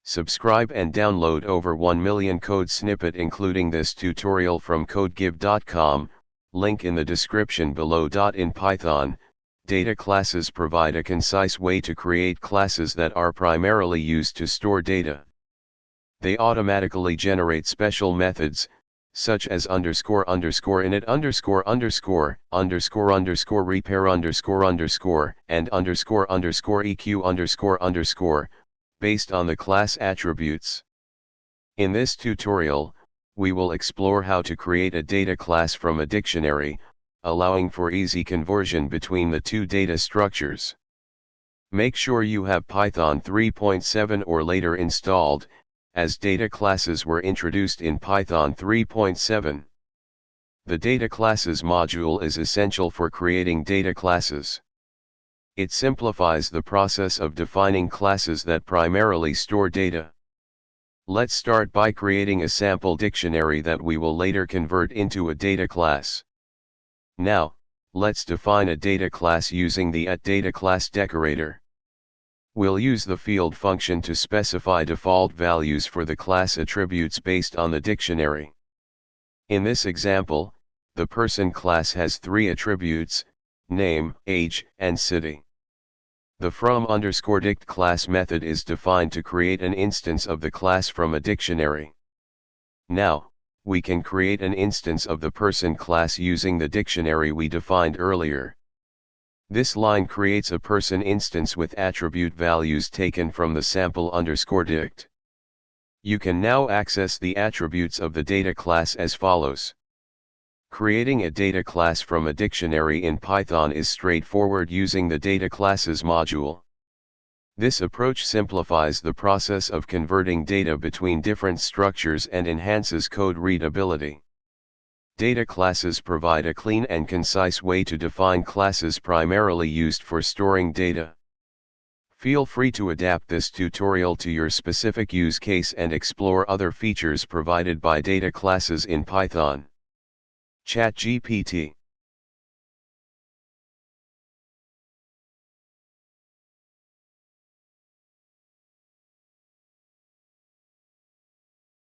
Subscribe and download over 1 million code snippet including this tutorial from codegive.com, link in the description below. In Python, data classes provide a concise way to create classes that are primarily used to store data. They automatically generate special methods, such as underscore underscore init underscore underscore underscore underscore repair underscore underscore and underscore underscore eq underscore underscore, based on the class attributes. In this tutorial, we will explore how to create a data class from a dictionary, allowing for easy conversion between the two data structures. Make sure you have Python 3.7 or later installed, as data classes were introduced in Python 3.7. The data classes module is essential for creating data classes. It simplifies the process of defining classes that primarily store data. Let's start by creating a sample dictionary that we will later convert into a data class. Now, let's define a data class using the @dataclass decorator. We'll use the field function to specify default values for the class attributes based on the dictionary. In this example, the person class has 3 attributes: name, age, and city. The from_dict class method is defined to create an instance of the class from a dictionary. Now, we can create an instance of the person class using the dictionary we defined earlier. This line creates a person instance with attribute values taken from the sample_dict. You can now access the attributes of the data class as follows. Creating a data class from a dictionary in Python is straightforward using the data classes module. This approach simplifies the process of converting data between different structures and enhances code readability. Data classes provide a clean and concise way to define classes primarily used for storing data. Feel free to adapt this tutorial to your specific use case and explore other features provided by data classes in Python. ChatGPT